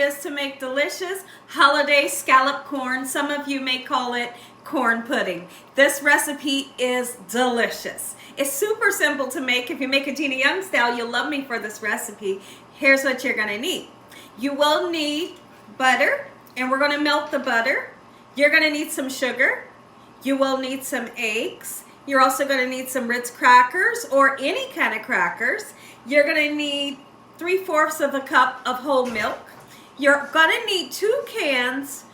is to make delicious holiday scallop corn. Some of you may call it corn pudding. This recipe is delicious. It's super simple to make. If you make a Gina Young style, you'll love me for this recipe. Here's what you're gonna need. You will need butter, and we're gonna melt the butter. You're gonna need some sugar. You will need some eggs. You're also gonna need some Ritz crackers or any kind of crackers. You're gonna need 3/4 of a cup of whole milk. You're gonna need 2 cans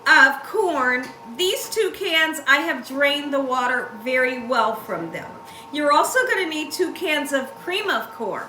of corn. These 2 cans, I have drained the water very well from them. You're also gonna need 2 cans of cream of corn.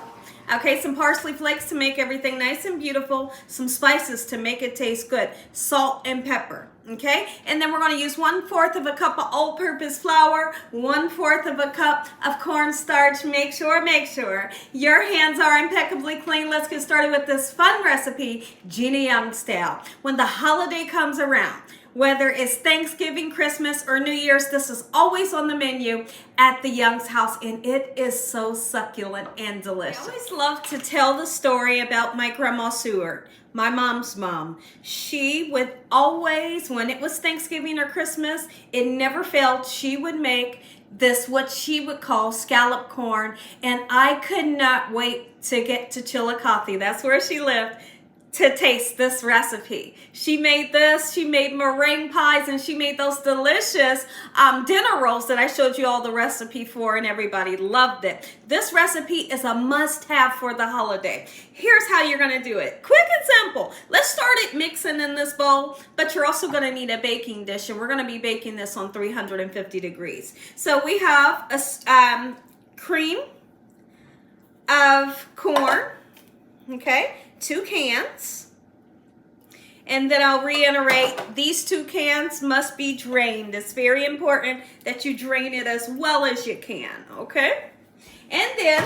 Okay, some parsley flakes to make everything nice and beautiful, some spices to make it taste good, salt and pepper, okay? And then we're gonna use 1/4 of a cup of all-purpose flour, 1/4 of a cup of cornstarch. Make sure your hands are impeccably clean. Let's get started with this fun recipe, Gina Young style. When the holiday comes around, whether it's Thanksgiving, Christmas, or New Year's, this is always on the menu at the Young's house, and it is so succulent and delicious. I always love to tell the story about my grandma Seward, my mom's mom. She would always, when it was Thanksgiving or Christmas, it never failed, she would make this, what she would call scalloped corn, and I could not wait to get to Chillicothe, that's where she lived, to taste this recipe. She made this, she made meringue pies, and she made those delicious dinner rolls that I showed you all the recipe for, and everybody loved it. This recipe is a must-have for the holiday. Here's how you're gonna do it. Quick and simple. Let's start it mixing in this bowl, but you're also gonna need a baking dish, and we're gonna be baking this on 350 degrees. So we have a cream of corn, okay? 2 cans, and then I'll reiterate, these 2 cans must be drained. It's very important that you drain it as well as you can, okay? And then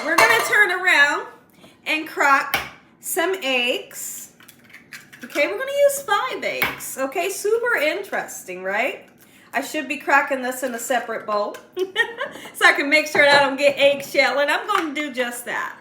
we're gonna turn around and crack some eggs. Okay, we're gonna use 5 eggs, okay? Super interesting, right? I should be cracking this in a separate bowl so I can make sure that I don't get eggshell, and I'm gonna do just that.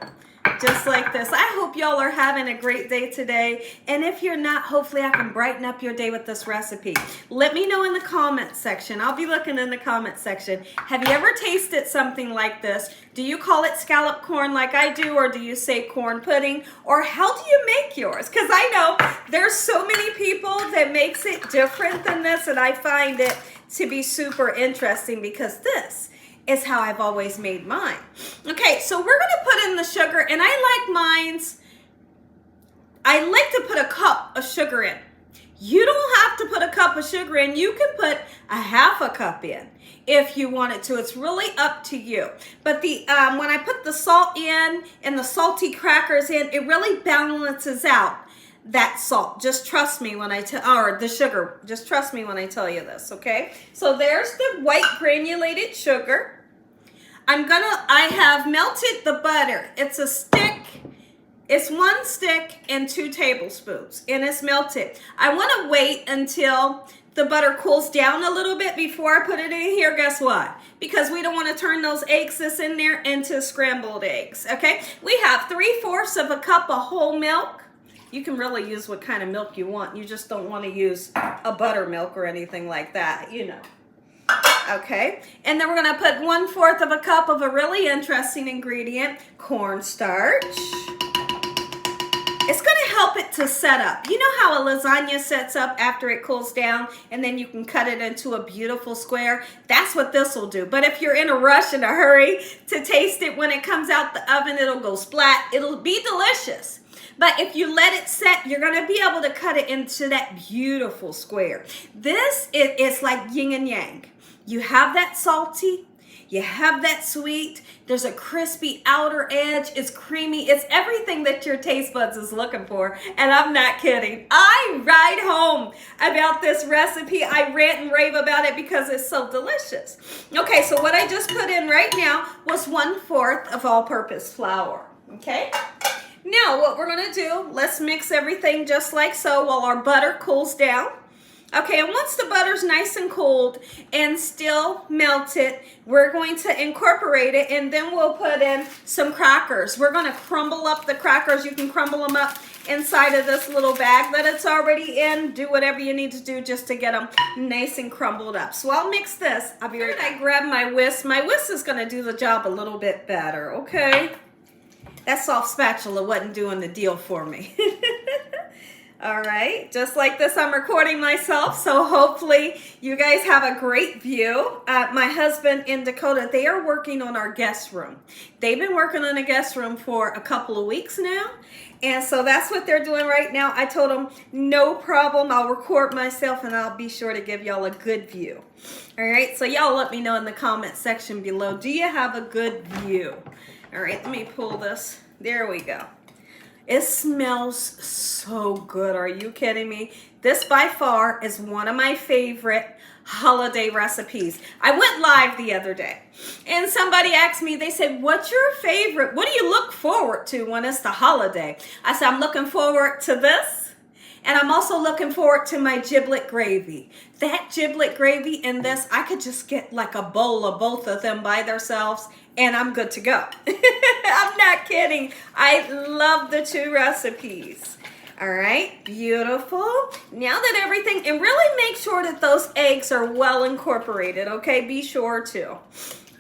Just like this. I hope y'all are having a great day today. And if you're not, hopefully I can brighten up your day with this recipe. Let me know in the comment section. I'll be looking in the comment section. Have you ever tasted something like this? Do you call it scalloped corn like I do, or do you say corn pudding? Or how do you make yours? Because I know there's so many people that makes it different than this, and I find it to be super interesting because this is how I've always made mine. Okay, so we're gonna put in the sugar, and I like to put a cup of sugar in. You don't have to put a cup of sugar in. You can put a 1/2 cup in if you wanted to. It's really up to you. But the when I put the salt in and the salty crackers in, it really balances out that salt. Just trust me when I or the sugar. Just trust me when I tell you this, okay? So there's the white granulated sugar. I have melted the butter. It's a stick. It's 1 stick and 2 tablespoons, and it's melted. I want to wait until the butter cools down a little bit before I put it in here. Guess what? Because we don't want to turn those eggs that's in there into scrambled eggs, okay? We have 3/4 of a cup of whole milk. You can really use what kind of milk you want. You just don't want to use a buttermilk or anything like that, you know. Okay, and then we're gonna put 1/4 of a cup of a really interesting ingredient, cornstarch. It's gonna help it to set up. You know how a lasagna sets up after it cools down, and then you can cut it into a beautiful square? That's what this will do. But if you're in a rush, in a hurry to taste it when it comes out the oven, it'll go splat. It'll be delicious. But if you let it set, you're going to be able to cut it into that beautiful square. This is like yin and yang. You have that salty, you have that sweet, there's a crispy outer edge, it's creamy, it's everything that your taste buds is looking for, and I'm not kidding. I write home about this recipe. I rant and rave about it because it's so delicious. Okay, so what I just put in right now was 1/4 of all-purpose flour, okay? Now, what we're gonna do, let's mix everything just like so while our butter cools down. Okay, and once the butter's nice and cooled and still melted, we're going to incorporate it, and then we'll put in some crackers. We're gonna crumble up the crackers. You can crumble them up inside of this little bag that it's already in. Do whatever you need to do just to get them nice and crumbled up. So I'll mix this. I'll be right back. I grab my whisk. My whisk is going to do the job a little bit better, okay? That soft spatula wasn't doing the deal for me. All right, just like this, I'm recording myself, so hopefully you guys have a great view. My husband in Dakota, they are working on our guest room. They've been working on a guest room for a couple of weeks now, and so that's what they're doing right now. I told them, no problem, I'll record myself and I'll be sure to give y'all a good view. All right, so y'all let me know in the comment section below, do you have a good view? All right, let me pull this. There we go. It smells so good. Are you kidding me? This by far is one of my favorite holiday recipes. I went live the other day and somebody asked me, they said, what's your favorite? What do you look forward to when it's the holiday? I said, I'm looking forward to this. And I'm also looking forward to my giblet gravy. That giblet gravy and this, I could just get like a bowl of both of them by themselves and I'm good to go. I'm not kidding. I love the two recipes. All right, beautiful. Now that everything, and really make sure that those eggs are well incorporated, okay? Be sure to. All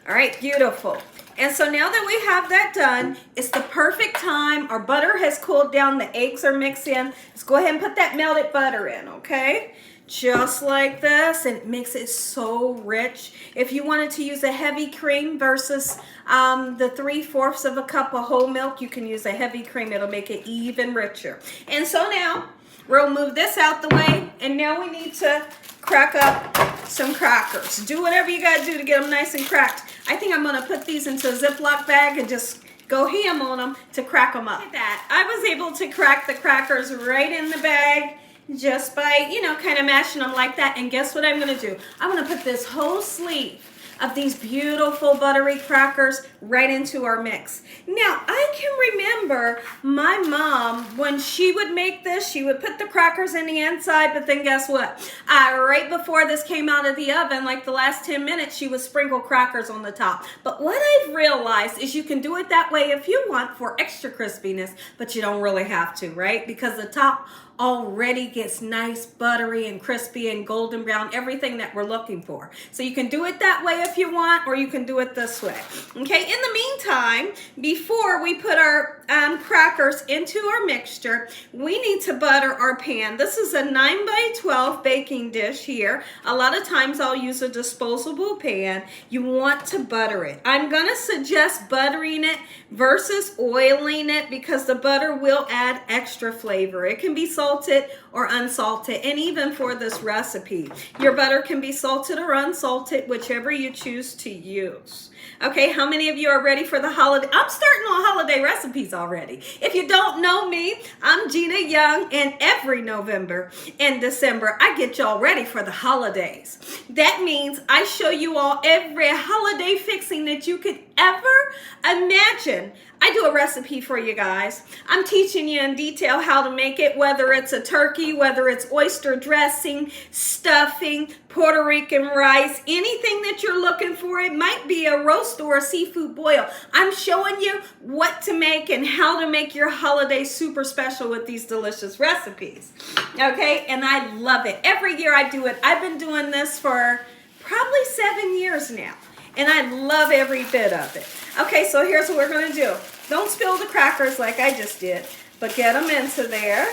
right, beautiful. And so now that we have that done, it's the perfect time. Our butter has cooled down. The eggs are mixed in. Let's go ahead and put that melted butter in, okay? Just like this, and it makes it so rich. If you wanted to use a heavy cream versus the 3/4 of a cup of whole milk, you can use a heavy cream. It'll make it even richer. And so now, we'll move this out the way, and now we need to crack up some crackers. Do whatever you gotta do to get them nice and cracked. I think I'm gonna put these into a Ziploc bag and just go ham on them to crack them up. Look at that. I was able to crack the crackers right in the bag just by, you know, kind of mashing them like that. And guess what I'm gonna do? I'm gonna put this whole sleeve of these beautiful buttery crackers right into our mix. Now, I can remember my mom, when she would make this, she would put the crackers in the inside, but then guess what? Right before this came out of the oven, like the last 10 minutes, she would sprinkle crackers on the top. But what I've realized is you can do it that way if you want for extra crispiness, but you don't really have to, right? Because the top already gets nice, buttery, and crispy, and golden brown, everything that we're looking for. So you can do it that way if you want, or you can do it this way. Okay, in the meantime, before we put our crackers into our mixture, we need to butter our pan. This is a 9 by 12 baking dish here. A lot of times I'll use a disposable pan. You want to butter it. I'm gonna suggest buttering it versus oiling it because the butter will add extra flavor. It can be salted or unsalted, and even for this recipe, your butter can be salted or unsalted, whichever you choose to use. Okay, how many of you are ready for the holiday? I'm starting on holiday recipes already. If you don't know me, I'm Gina Young, and every November and December, I get y'all ready for the holidays. That means I show you all every holiday fixing that you could ever imagine. I do a recipe for you guys. I'm teaching you in detail how to make it, whether it's a turkey, whether it's oyster dressing, stuffing, Puerto Rican rice, anything that you're looking for. It might be a roast or a seafood boil. I'm showing you what to make and how to make your holiday super special with these delicious recipes. Okay, and I love it. Every year I do it. I've been doing this for probably 7 years now. And I love every bit of it. Okay, so here's what we're gonna do. Don't spill the crackers like I just did, but get them into there,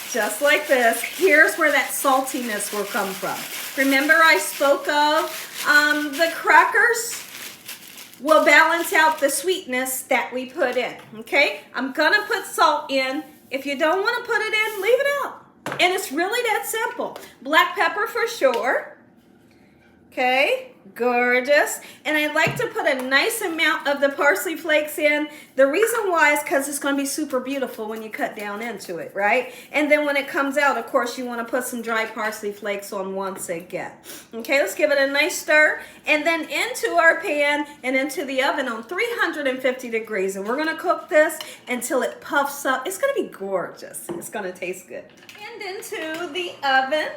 just like this. Here's where that saltiness will come from. Remember I spoke of the crackers will balance out the sweetness that we put in, okay? I'm gonna put salt in. If you don't wanna put it in, leave it out. And it's really that simple. Black pepper for sure, okay? Gorgeous. And I like to put a nice amount of the parsley flakes in. The reason why is because it's going to be super beautiful when you cut down into it, right? And then when it comes out, of course, you want to put some dry parsley flakes on once again. Okay, let's give it a nice stir. And then into our pan and into the oven on 350 degrees. And we're going to cook this until it puffs up. It's going to be gorgeous. It's going to taste good. And into the oven.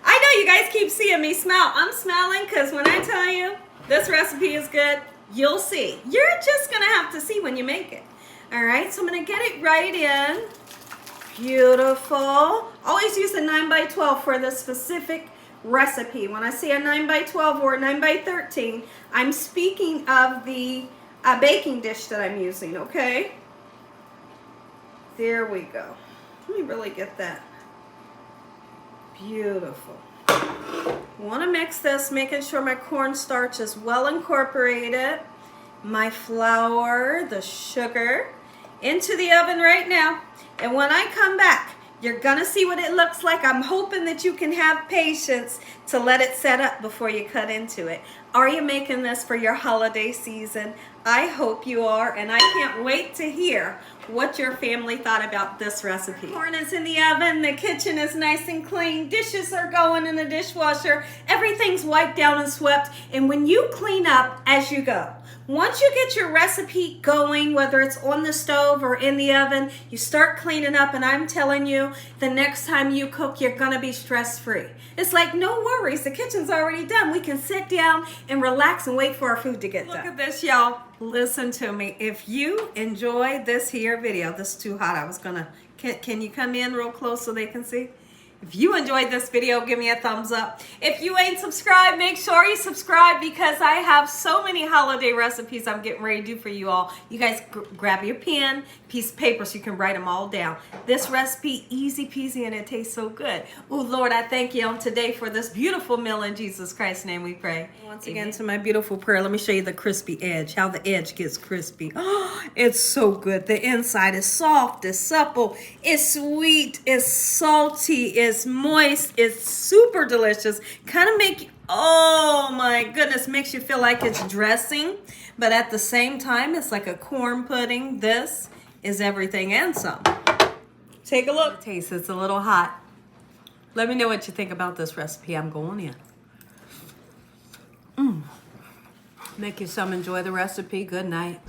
I know you guys keep seeing me smile. I'm smiling because when I tell you this recipe is good, you'll see. You're just going to have to see when you make it. All right, so I'm going to get it right in. Beautiful. Always use a 9x12 for the specific recipe. When I say a 9x12 or a 9x13, I'm speaking of the baking dish that I'm using, okay? There we go. Let me really get that. Beautiful. Want to mix this, making sure my cornstarch is well incorporated. My flour, the sugar, into the oven right now. And when I come back, you're gonna see what it looks like. I'm hoping that you can have patience to let it set up before you cut into it. Are you making this for your holiday season? I hope you are, and I can't wait to hear what your family thought about this recipe. Corn is in the oven, the kitchen is nice and clean, dishes are going in the dishwasher, everything's wiped down and swept, and when you clean up as you go, once you get your recipe going, whether it's on the stove or in the oven, you start cleaning up, and I'm telling you, the next time you cook, you're gonna be stress-free. It's like, no worries, the kitchen's already done. We can sit down and relax and wait for our food to get done. Look at this, y'all. Listen to me. If you enjoy this here video, this is too hot. I was gonna, can you come in real close so they can see? If you enjoyed this video, give me a thumbs up. If you ain't subscribed, make sure you subscribe because I have so many holiday recipes I'm getting ready to do for you all. You guys grab your pen, piece of paper so you can write them all down. This recipe, easy peasy, and it tastes so good. Oh, Lord, I thank you on today for this beautiful meal. In Jesus Christ's name we pray. Once again, to my beautiful prayer, let me show you the crispy edge, how the edge gets crispy. Oh, it's so good. The inside is soft, it's supple, it's sweet, it's salty, it's moist, it's super delicious. Kind of make, oh my goodness, makes you feel like it's dressing, but at the same time, it's like a corn pudding. This is everything and some. Take a look. Taste, it's a little hot. Let me know what you think about this recipe. I'm going in. Make you some, enjoy the recipe. Good night.